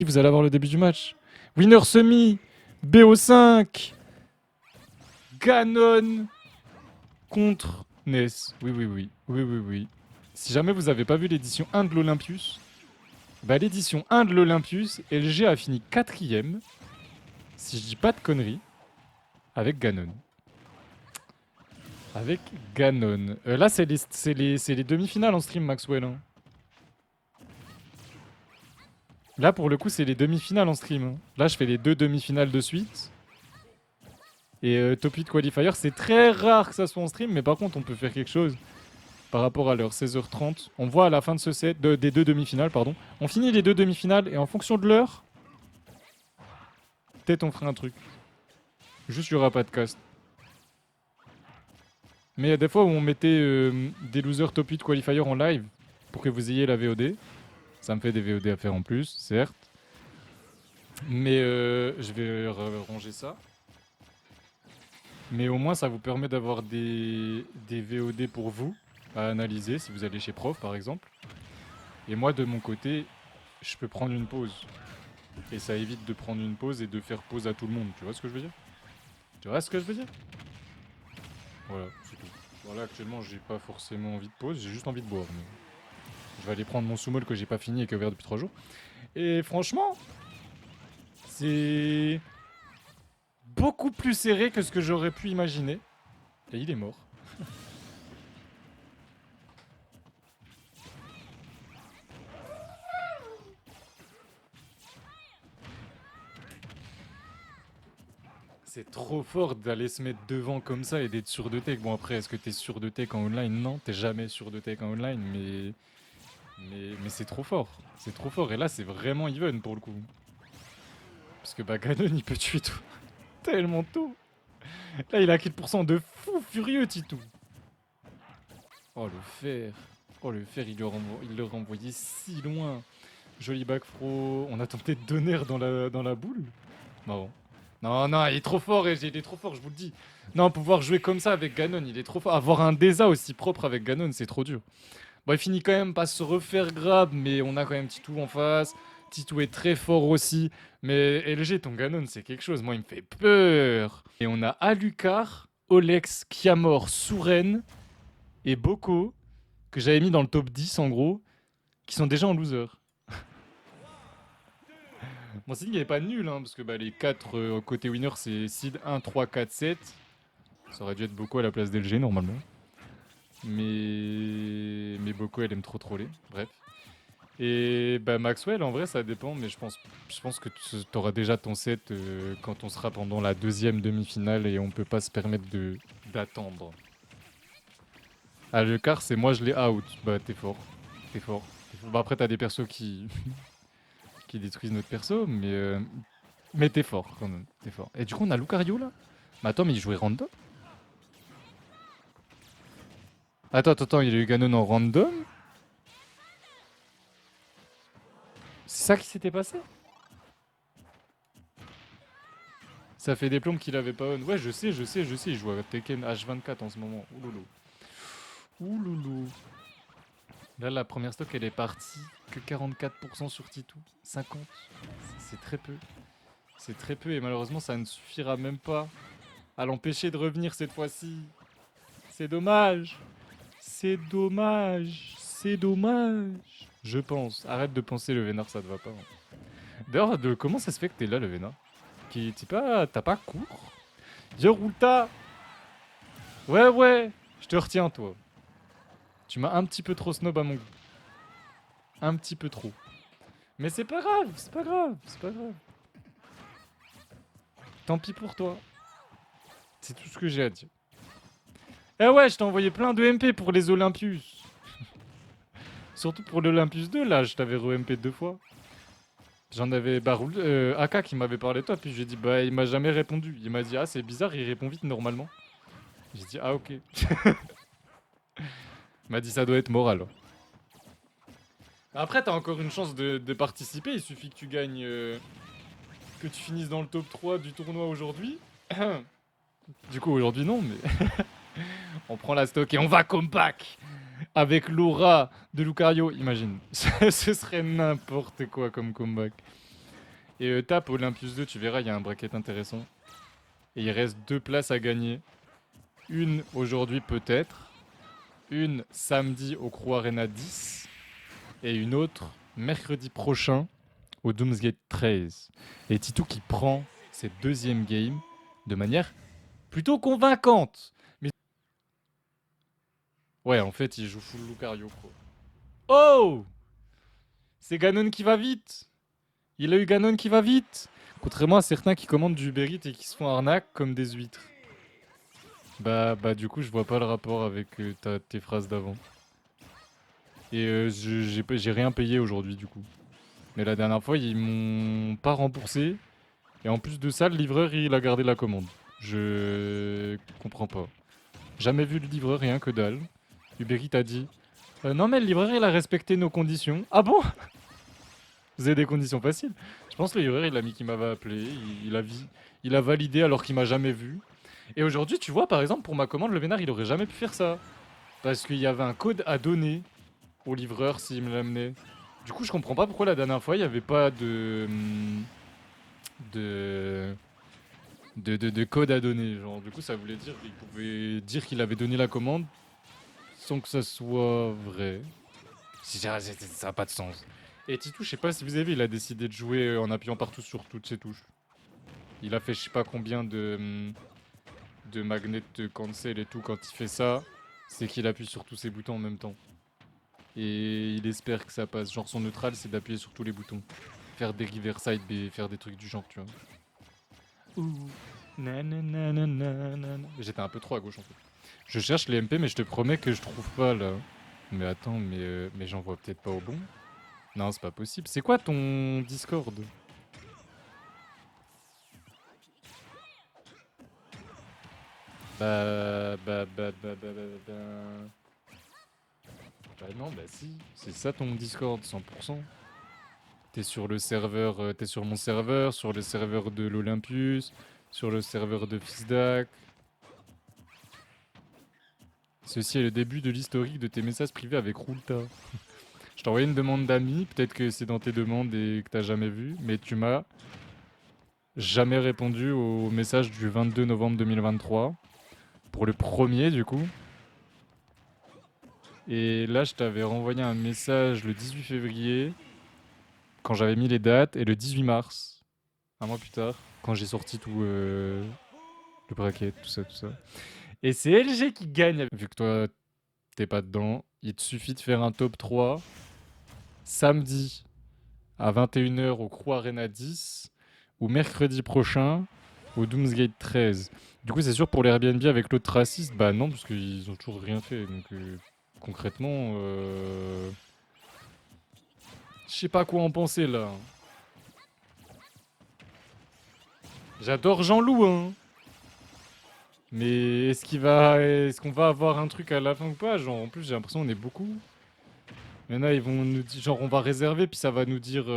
vous allez avoir le début du match. Winner semi, BO5, Ganon contre Ness. Oui. Si jamais vous n'avez pas vu l'édition 1 de l'Olympius, bah l'édition 1 de l'Olympius, LG a fini 4ème, si je dis pas de conneries, avec Ganon. Là, c'est les demi-finales en stream, Maxwell. Hein. Là, pour le coup, c'est les demi-finales en stream. Hein. Là, je fais les 2 demi-finales de suite. Et Top 8 Qualifier, c'est très rare que ça soit en stream, mais par contre, on peut faire quelque chose par rapport à l'heure 16h30. On voit à la fin de ce set, des 2 demi-finales, pardon. On finit les 2 demi-finales, et en fonction de l'heure, peut-être on fera un truc. Juste, il n'y aura pas de cast. Mais il y a des fois où on mettait des losers Top 8 Qualifier en live pour que vous ayez la VOD. Ça me fait des VOD à faire en plus, certes. Mais je vais ranger ça. Mais au moins, ça vous permet d'avoir des VOD pour vous à analyser si vous allez chez prof, par exemple. Et moi, de mon côté, je peux prendre une pause. Et ça évite de prendre une pause et de faire pause à tout le monde. Tu vois ce que je veux dire? Voilà, c'est tout. Voilà, actuellement, j'ai pas forcément envie de pause, j'ai juste envie de boire. Mais je vais aller prendre mon summol que j'ai pas fini et qui est ouvert depuis 3 jours. Et franchement, c'est beaucoup plus serré que ce que j'aurais pu imaginer. Et il est mort. C'est trop fort d'aller se mettre devant comme ça et d'être sûr de tech. Bon après, est-ce que t'es sûr de tech en online? Non, t'es jamais sûr de tech en online, mais c'est trop fort. C'est trop fort. Et là, c'est vraiment even pour le coup. Parce que bah Ganon, il peut tuer tout. Tellement tôt. Là, il a 4% de fou furieux, Titou. Oh, le fer. Oh, le fer, il le renvoyait si loin. Joli back fro. On a tenté de donner dans la boule. Marrant. Non, il est trop fort, et il est trop fort, je vous le dis. Non, pouvoir jouer comme ça avec Ganon, il est trop fort. Avoir un Deza aussi propre avec Ganon, c'est trop dur. Bon, il finit quand même pas se refaire grab, mais on a quand même Titou en face. Titou est très fort aussi. Mais LG, ton Ganon, c'est quelque chose. Moi, il me fait peur. Et on a Alucard, Olex, Kiamor, Souren et Boko, que j'avais mis dans le top 10 en gros, qui sont déjà en loser. Bon, Sid, il n'est pas nul, hein, parce que bah, les 4 côté winner, c'est Sid 1, 3, 4, 7. Ça aurait dû être Boko à la place d'LG normalement. Mais Boko, elle aime trop troller. Bref. Et bah Maxwell, en vrai, ça dépend, mais je pense que tu auras déjà ton set quand on sera pendant la 2e demi-finale et on peut pas se permettre d'attendre. Ah, le quart, c'est moi, je l'ai out. Bah, t'es fort. T'es fort. Bah, après, t'as des persos qui détruisent notre perso, mais t'es fort quand même. T'es fort. Et du coup, on a Lucario là. Mais attends, mais il jouait random? Attends, il a eu Ganon en random? C'est ça qui s'était passé? Ça fait des plombes qu'il avait pas on. Ouais, je sais, il joue à Tekken H24 en ce moment. Ouloulou. Ouloulou. Là, la première stock, elle est partie. Que 44% sur Titou. 50. C'est très peu. C'est très peu et malheureusement, ça ne suffira même pas à l'empêcher de revenir cette fois-ci. C'est dommage. C'est dommage. C'est dommage. Je pense. Arrête de penser, le Vénard, ça te va pas. Hein. D'ailleurs, comment ça se fait que t'es là, le Vénard? T'as pas cours? Yo, Rulta. Ouais. Je te retiens, toi. Tu m'as un petit peu trop snob à mon goût. Un petit peu trop. Mais c'est pas grave. Tant pis pour toi. C'est tout ce que j'ai à dire. Eh ouais, je t'ai envoyé plein de MP pour les Olympius. Surtout pour l'Olympus 2, là, je t'avais re-MP 2 fois. J'en avais Aka qui m'avait parlé de toi, puis je lui ai dit, bah, il m'a jamais répondu. Il m'a dit, ah, c'est bizarre, il répond vite normalement. J'ai dit, ah, ok. Il m'a dit, ça doit être moral. Après, t'as encore une chance de participer, il suffit que tu gagnes. Que tu finisses dans le top 3 du tournoi aujourd'hui. Du coup, aujourd'hui, non, mais. On prend la stock et on va comeback avec l'aura de Lucario, imagine. Ce serait n'importe quoi comme comeback. Et tape Olympus 2, tu verras, il y a un bracket intéressant. Et il reste 2 places à gagner. Une aujourd'hui peut-être. Une samedi au Crew Arena 10. Et une autre mercredi prochain au Doomsgate 13. Et Titou qui prend cette deuxième game de manière plutôt convaincante. Mais ouais, en fait, il joue full Lucario, quoi. Oh! C'est Ganon qui va vite! Il a eu Ganon qui va vite! Contrairement à certains qui commandent du Uber Eats et qui se font arnaque comme des huîtres. Bah du coup, je vois pas le rapport avec tes phrases d'avant. Et j'ai rien payé aujourd'hui, du coup. Mais la dernière fois, ils m'ont pas remboursé. Et en plus de ça, le livreur, il a gardé la commande. Je comprends pas. Jamais vu le livreur, rien que dalle. Uber Eats a dit non, mais le livreur, il a respecté nos conditions. Ah bon? Vous avez des conditions faciles. Je pense que le livreur, il a mis qu'il m'avait appelé. Il a validé alors qu'il m'a jamais vu. Et aujourd'hui, tu vois, par exemple, pour ma commande, le vénard, il aurait jamais pu faire ça. Parce qu'il y avait un code à donner au livreur s'il me l'amenait. Du coup, je comprends pas pourquoi la dernière fois, il n'y avait pas de, de code à donner. Genre, du coup, ça voulait dire qu'il pouvait dire qu'il avait donné la commande sans que ça soit vrai. Ça n'a pas de sens. Et Titou, je sais pas si vous avez vu, il a décidé de jouer en appuyant partout sur toutes ses touches. Il a fait je sais pas combien de magnets de cancel et tout. Quand il fait ça, c'est qu'il appuie sur tous ses boutons en même temps. Et il espère que ça passe. Genre son neutral, c'est d'appuyer sur tous les boutons. Faire des reverse side et faire des trucs du genre, tu vois. Ouh. J'étais un peu trop à gauche en fait. Je cherche les MP, mais je te promets que je trouve pas là. Mais attends, mais j'en vois peut-être pas au bon. Non, c'est pas possible. C'est quoi ton Discord? Bah. Bah non, bah si. C'est ça ton Discord, 100%. T'es sur le serveur, t'es sur mon serveur, sur le serveur de l'Olympus, sur le serveur de Fisdac. Ceci est le début de l'historique de tes messages privés avec Rulta. Je t'ai envoyé une demande d'amis, peut-être que c'est dans tes demandes et que t'as jamais vu, mais tu m'as jamais répondu au message du 22 novembre 2023. Pour le premier, du coup. Et là, je t'avais renvoyé un message le 18 février, quand j'avais mis les dates, et le 18 mars, un mois plus tard, quand j'ai sorti tout le bracket, tout ça, tout ça. Et c'est LG qui gagne. Vu que toi, t'es pas dedans, il te suffit de faire un top 3 samedi à 21 h au Crew Arena 10 ou mercredi prochain au Doomsgate 13. Du coup, c'est sûr pour les Airbnb avec l'autre raciste, bah non, parce qu'ils ont toujours rien fait. Donc concrètement, je sais pas quoi en penser là. J'adore Jean-Loup, hein. Mais est-ce qu'on va avoir un truc à la fin ou pas? Genre, en plus, j'ai l'impression qu'on est beaucoup. Il y en a, ils vont nous dire, genre, on va réserver, puis ça va nous dire,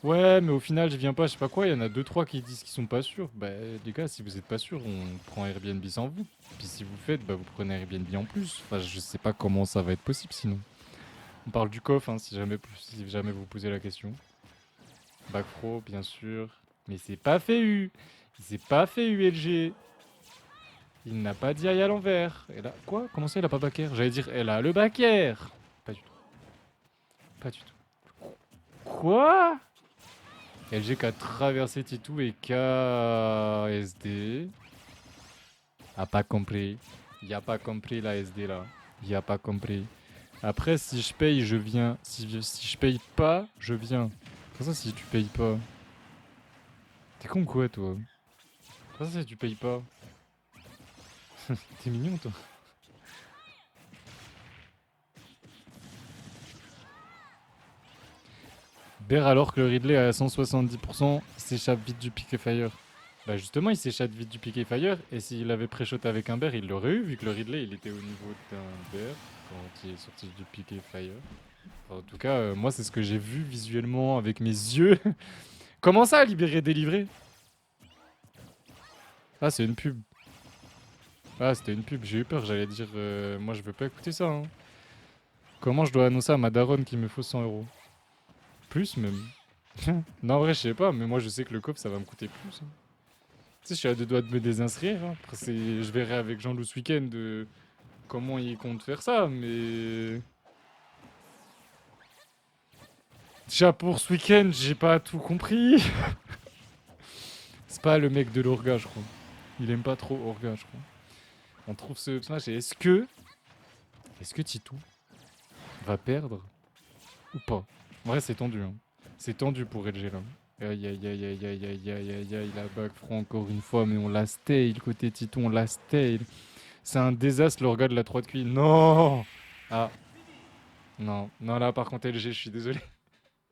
ouais, mais au final, je viens pas, je sais pas quoi. Il y en a deux, trois qui disent qu'ils sont pas sûrs. Bah, les gars, si vous êtes pas sûrs, on prend Airbnb sans vous. Puis si vous faites, bah, vous prenez Airbnb en plus. Enfin, je sais pas comment ça va être possible sinon. On parle du coffre, hein, si jamais vous posez la question. Bac pro, bien sûr. Mais c'est pas fait U. C'est pas fait ULG. Il n'a pas dit aïe à l'envers. Et là, quoi? Comment ça, il a pas backer? J'allais dire, elle a le backer. Pas du tout. Pas du tout. Quoi? LG qui a traversé Titou et KSD. A pas compris. Il a pas compris la SD là. Il a pas compris. Après, si je paye, je viens. Si je paye pas, je viens. Comment ça, si tu payes pas? T'es con quoi, toi? Comment ça, si tu payes pas? T'es mignon, toi. Bear, alors que le Ridley à 170%, il s'échappe vite du Piqué Fire. Bah justement, il s'échappe vite du Piqué Fire, et s'il avait pré-shot avec un Bear, il l'aurait eu, vu que le Ridley, il était au niveau d'un Bear, quand il est sorti du Piqué Fire. Enfin, en tout cas, moi, c'est ce que j'ai vu visuellement avec mes yeux. Comment ça, libérer, délivrer? Ah, c'est une pub. Ah, c'était une pub, j'ai eu peur, j'allais dire, moi, je veux pas écouter ça, hein. Comment je dois annoncer à ma daronne qu'il me faut 100 euros? Plus, même. Non, en vrai, je sais pas, mais moi, je sais que le cop, ça va me coûter plus, hein. Tu sais, je suis à deux doigts de me désinscrire, hein. Après, je verrai avec Jean-Loup ce week-end comment il compte faire ça, mais... Déjà, pour ce week-end, j'ai pas tout compris. C'est pas le mec de l'Orga, je crois. Il aime pas trop Orga, je crois. On trouve ce personnage et est-ce que Titou va perdre ou pas? En vrai, c'est tendu, hein. C'est tendu pour LG, là. Aïe, aïe, aïe, aïe, aïe, aïe, aïe, aïe, aïe, la back front encore une fois, mais on la stale, côté Titou, on la stale. C'est un désastre, le regard de la 3 de QI. Non. Ah, non. Non, là, par contre, LG, je suis désolé.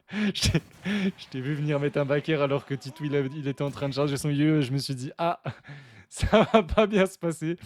Je t'ai je t'ai vu venir mettre un backer alors que Titou, il était en train de charger son yeux. Je me suis dit, ah, ça va pas bien se passer.